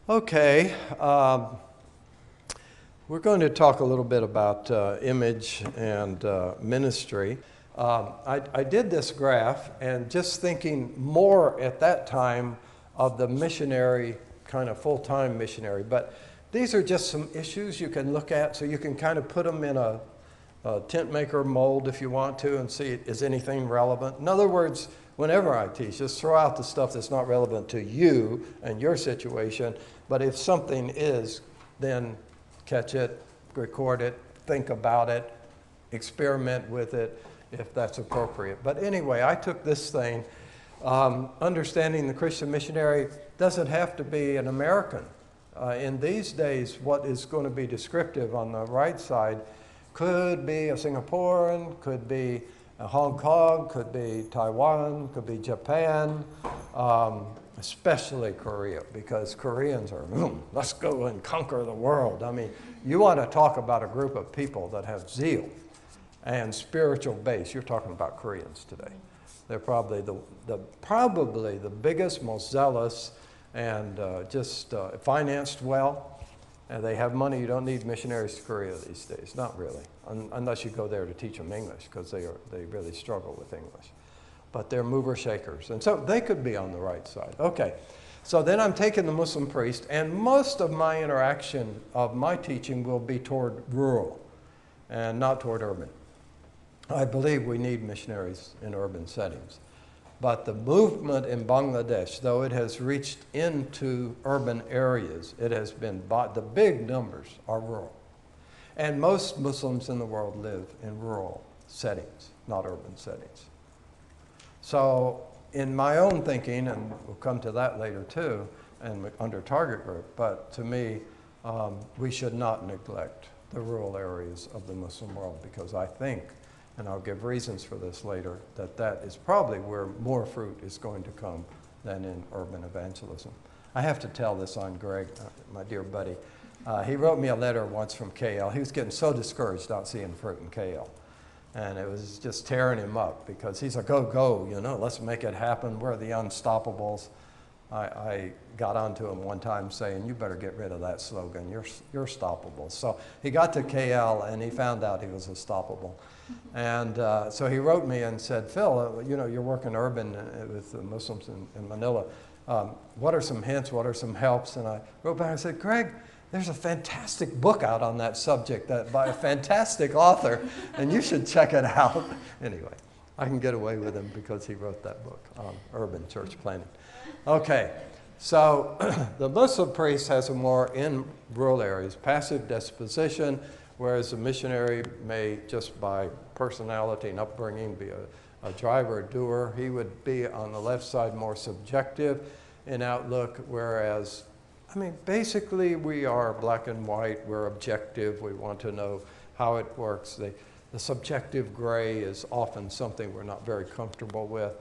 Okay, we're going to talk a little bit about image and ministry. I did this graph and just thinking more at that time of the missionary, kind of full-time missionary, but these are just some issues you can look at so you can kind of put them in a tent maker mold if you want to and see is anything relevant. In other words, whenever I teach, just throw out the stuff that's not relevant to you and your situation, but if something is, then catch it, record it, think about it, experiment with it if that's appropriate. But anyway, I took this thing, understanding the Christian missionary doesn't have to be an American. In these days, what is going to be descriptive on the right side could be a Singaporean, could be a Hong Kong, could be Taiwan, could be Japan, especially Korea, because Koreans are, let's go and conquer the world. I mean, you want to talk about a group of people that have zeal and spiritual base. You're talking about Koreans today. They're probably the biggest, most zealous, and just financed well. And they have money. You don't need missionaries to Korea these days. Not really, unless you go there to teach them English, because they really struggle with English. But they're mover shakers, and so they could be on the right side. Okay, so then I'm taking the Muslim priest, and most of my interaction of my teaching will be toward rural and not toward urban. I believe we need missionaries in urban settings. But the movement in Bangladesh, though it has reached into urban areas, it has been, the big numbers are rural. And most Muslims in the world live in rural settings, not urban settings. So in my own thinking, and we'll come to that later too, and under target group, but to me, we should not neglect the rural areas of the Muslim world, because I think, and I'll give reasons for this later, that is probably where more fruit is going to come than in urban evangelism. I have to tell this on Greg, my dear buddy. He wrote me a letter once from KL. He was getting so discouraged not seeing fruit in KL. And it was just tearing him up, because he's like, go, let's make it happen. We're the unstoppables. I got onto him one time saying, you better get rid of that slogan. You're stoppable. So he got to KL and he found out he was unstoppable. And so he wrote me and said, Phil, you're working urban with the Muslims in Manila. What are some hints? What are some helps? And I wrote back and said, Greg, there's a fantastic book out on that subject by a fantastic author, and you should check it out. Anyway, I can get away with him because he wrote that book on urban church planting. Okay, so the Muslim priest has a more in rural areas, passive disposition, whereas a missionary may just by personality and upbringing be a driver, a doer. He would be on the left side more subjective in outlook, whereas, basically we are black and white, we're objective, we want to know how it works. The subjective gray is often something we're not very comfortable with.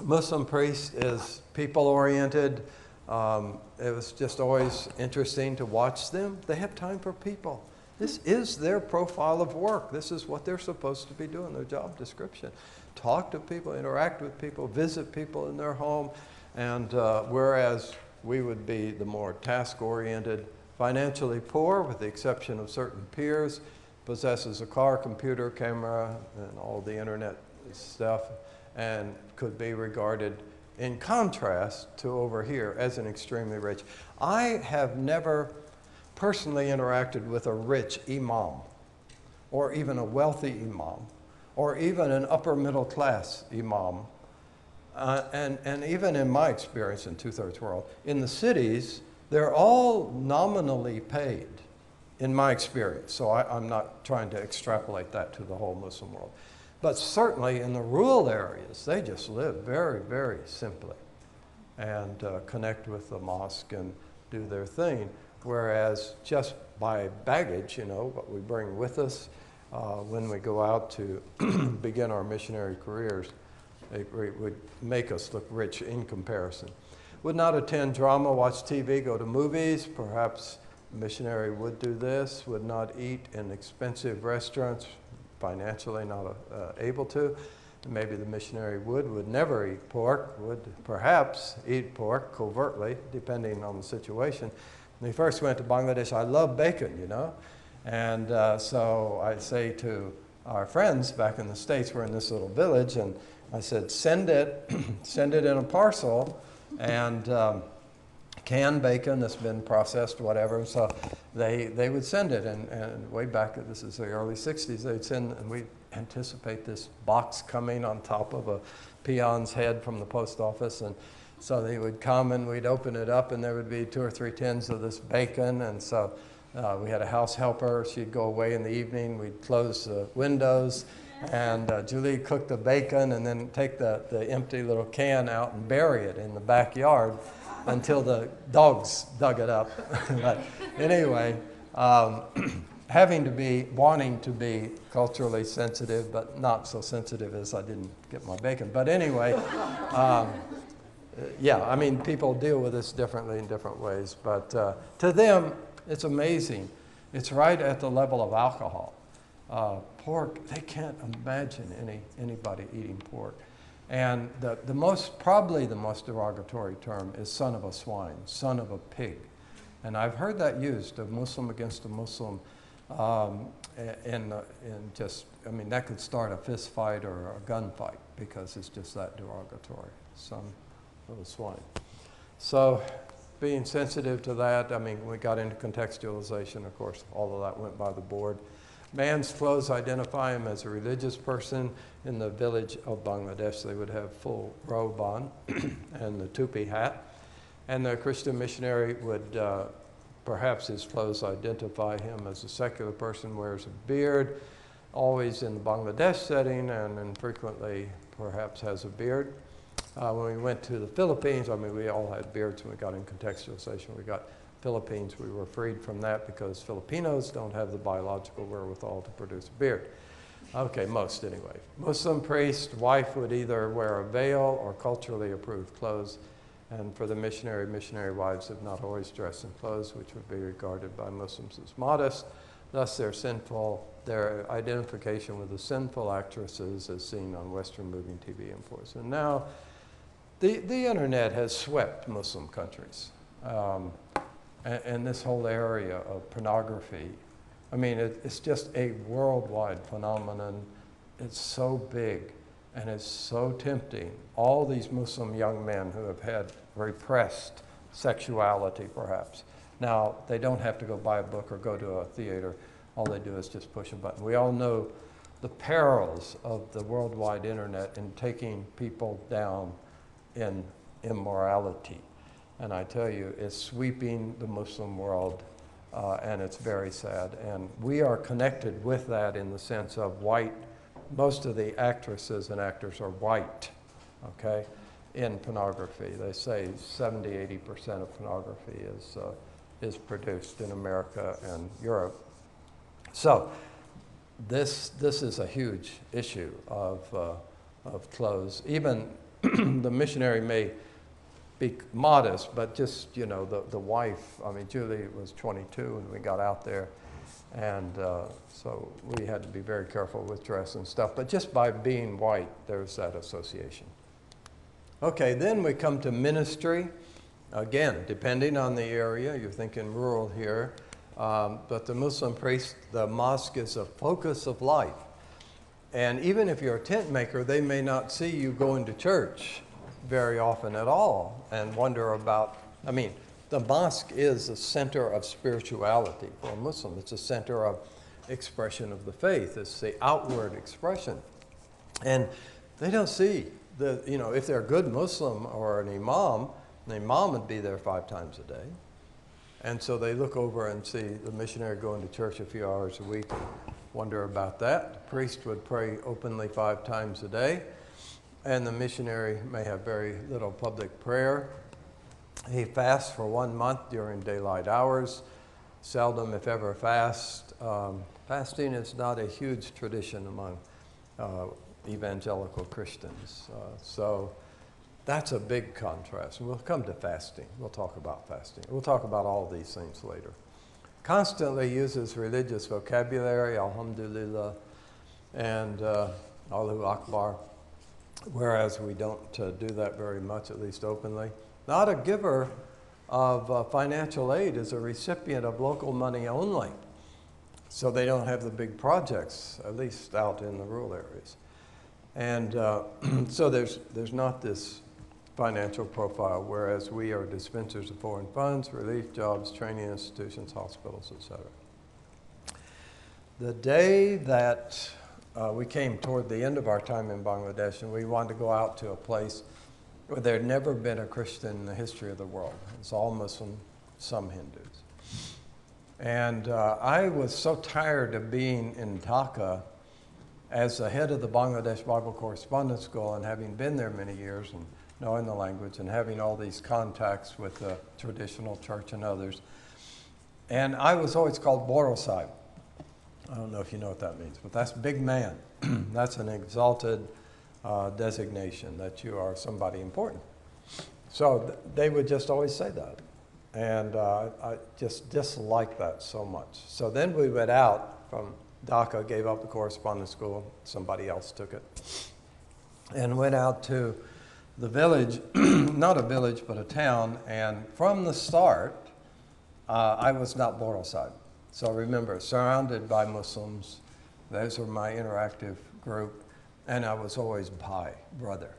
Muslim priest is people-oriented. It was just always interesting to watch them. They have time for people. This is their profile of work. This is what they're supposed to be doing, their job description. Talk to people, interact with people, visit people in their home. And whereas we would be the more task-oriented, financially poor, with the exception of certain peers, possesses a car, computer, camera, and all the internet stuff, and could be regarded in contrast to over here as an extremely rich. I have never personally interacted with a rich imam, or even a wealthy imam, or even an upper middle class imam. And even in my experience in two-thirds world, in the cities, they're all nominally paid, in my experience. So I'm not trying to extrapolate that to the whole Muslim world. But certainly in the rural areas, they just live very, very simply and connect with the mosque and do their thing. Whereas just by baggage, what we bring with us when we go out to begin our missionary careers, it would make us look rich in comparison. Would not attend drama, watch TV, go to movies. Perhaps a missionary would do this. Would not eat in expensive restaurants, financially not able to. maybe the missionary would never eat pork, would perhaps eat pork covertly, depending on the situation. When he first went to Bangladesh, I love bacon, you know. And so I say to our friends back in the States, we're in this little village, and I said, send it in a parcel, and canned bacon that's been processed, whatever. So they would send it, and way back, this is the early 60s, they'd send, and we anticipate this box coming on top of a peon's head from the post office, and so they would come and we'd open it up and there would be 2 or 3 tins of this bacon, and so we had a house helper. She'd go away in the evening, we'd close the windows, and Julie cooked the bacon and then take the empty little can out and bury it in the backyard until the dogs dug it up. But anyway, wanting to be culturally sensitive, but not so sensitive as I didn't get my bacon. But anyway, yeah, I mean, people deal with this differently in different ways. But to them, it's amazing. It's right at the level of alcohol. Pork, they can't imagine anybody eating pork. And probably the most derogatory term is son of a swine, son of a pig. And I've heard that used, a Muslim against a Muslim, I mean, that could start a fist fight or a gunfight because it's just that derogatory, son of a swine. So being sensitive to that, I mean, we got into contextualization, of course, all of that went by the board. Man's clothes identify him as a religious person. In the village of Bangladesh, they would have full robe on and the tupi hat. And the Christian missionary would, perhaps his clothes identify him as a secular person, wears a beard, always in the Bangladesh setting, and infrequently perhaps has a beard. When we went to the Philippines, I mean, we all had beards when we got in contextualization. We got Philippines, we were freed from that because Filipinos don't have the biological wherewithal to produce a beard. Okay, most anyway. Muslim priest, wife would either wear a veil or culturally approved clothes. And for the missionary wives have not always dressed in clothes which would be regarded by Muslims as modest. Thus their identification with the sinful actresses as seen on Western movie TV imports. And now the internet has swept Muslim countries. And this whole area of pornography, I mean, it's just a worldwide phenomenon. It's so big and it's so tempting. All these Muslim young men who have had repressed sexuality, perhaps, now they don't have to go buy a book or go to a theater. All they do is just push a button. We all know the perils of the worldwide internet in taking people down in immorality. And I tell you, it's sweeping the Muslim world, and it's very sad. And we are connected with that in the sense of white. Most of the actresses and actors are white, okay, in pornography. They say 70, 80% of pornography is produced in America and Europe. So this is a huge issue of clothes. Even the missionary may be modest, but just, you know, the wife, I mean, Julie was 22 when we got out there, and so we had to be very careful with dress and stuff, but just by being white, there's that association. Okay, then we come to ministry. Again, depending on the area, you're thinking rural here, but the Muslim priest, the mosque is a focus of life. And even if you're a tent maker, they may not see you going to church very often at all and wonder about, I mean, the mosque is a center of spirituality for a Muslim. It's a center of expression of the faith. It's the outward expression. And they don't see if they're a good Muslim or an imam, the imam would be there 5 times a day. And so they look over and see the missionary going to church a few hours a week and wonder about that. The priest would pray openly 5 times a day. And the missionary may have very little public prayer. He fasts for 1 month during daylight hours. Seldom, if ever, fast. Fasting is not a huge tradition among evangelical Christians. So that's a big contrast. And we'll come to fasting. We'll talk about fasting. We'll talk about all these things later. Constantly uses religious vocabulary, alhamdulillah, and Allahu Akbar. whereas we don't do that very much, at least openly. Not a giver of financial aid is a recipient of local money only. So they don't have the big projects, at least out in the rural areas. And so there's not this financial profile, whereas we are dispensers of foreign funds, relief jobs, training institutions, hospitals, etc. The day that we came toward the end of our time in Bangladesh, and we wanted to go out to a place where there had never been a Christian in the history of the world. It's all Muslim, some Hindus. And I was so tired of being in Dhaka as the head of the Bangladesh Bible Correspondence School, and having been there many years and knowing the language and having all these contacts with the traditional church and others. And I was always called Boro Sahib. I don't know if you know what that means, but that's big man. That's an exalted designation that you are somebody important. So they would just always say that. And I just disliked that so much. So then we went out from Dhaka, gave up the correspondence school, somebody else took it, and went out to the village, not a village, but a town. And from the start, I was not Boro Sahib. So remember, surrounded by Muslims, those were my interactive group, and I was always Bhai, brother.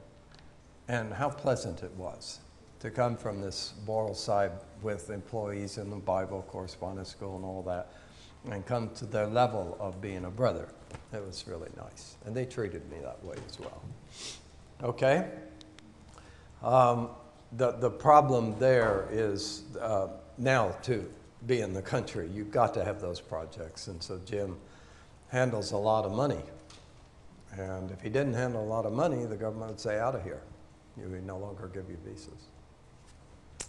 And how pleasant it was to come from this Boro Sahib with employees in the Bible Correspondence School and all that, and come to their level of being a brother. It was really nice. And they treated me that way as well. Okay? The problem there is now to be in the country, you've got to have those projects. And so Jim handles a lot of money. And if he didn't handle a lot of money, the government would say, out of here. We no longer give you visas.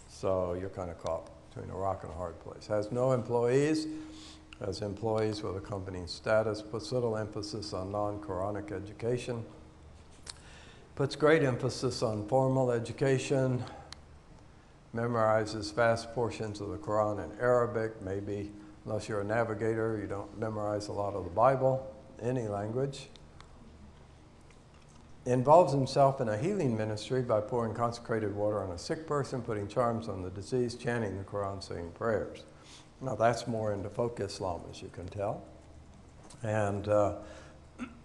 So you're kind of caught between a rock and a hard place. Has no employees, has employees with accompanying status, puts little emphasis on non-Quranic education, puts great emphasis on formal education, memorizes vast portions of the Quran in Arabic. Maybe, unless you're a navigator, you don't memorize a lot of the Bible, any language. Involves himself in a healing ministry by pouring consecrated water on a sick person, putting charms on the diseased, chanting the Quran, saying prayers. Now that's more into folk Islam, as you can tell. And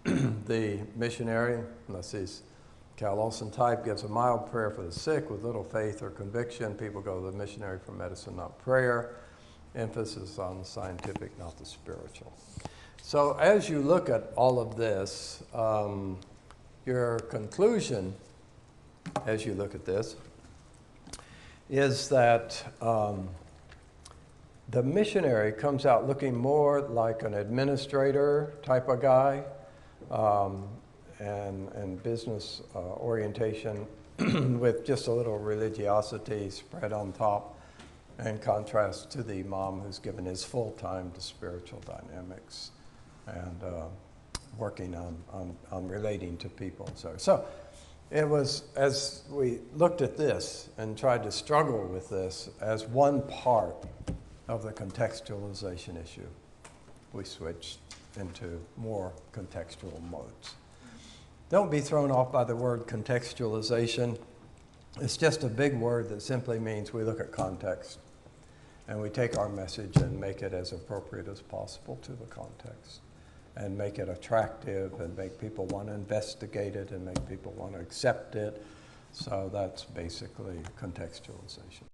the missionary, unless he's Cal Olson type, gives a mild prayer for the sick with little faith or conviction. People go to the missionary for medicine, not prayer. Emphasis on the scientific, not the spiritual. So as you look at all of this, your conclusion, as you look at this, is that the missionary comes out looking more like an administrator type of guy, and business orientation with just a little religiosity spread on top, in contrast to the imam who's given his full time to spiritual dynamics and working on relating to people. So it was, as we looked at this and tried to struggle with this as one part of the contextualization issue, we switched into more contextual modes. Don't be thrown off by the word contextualization. It's just a big word that simply means we look at context and we take our message and make it as appropriate as possible to the context, and make it attractive and make people want to investigate it and make people want to accept it. So that's basically contextualization.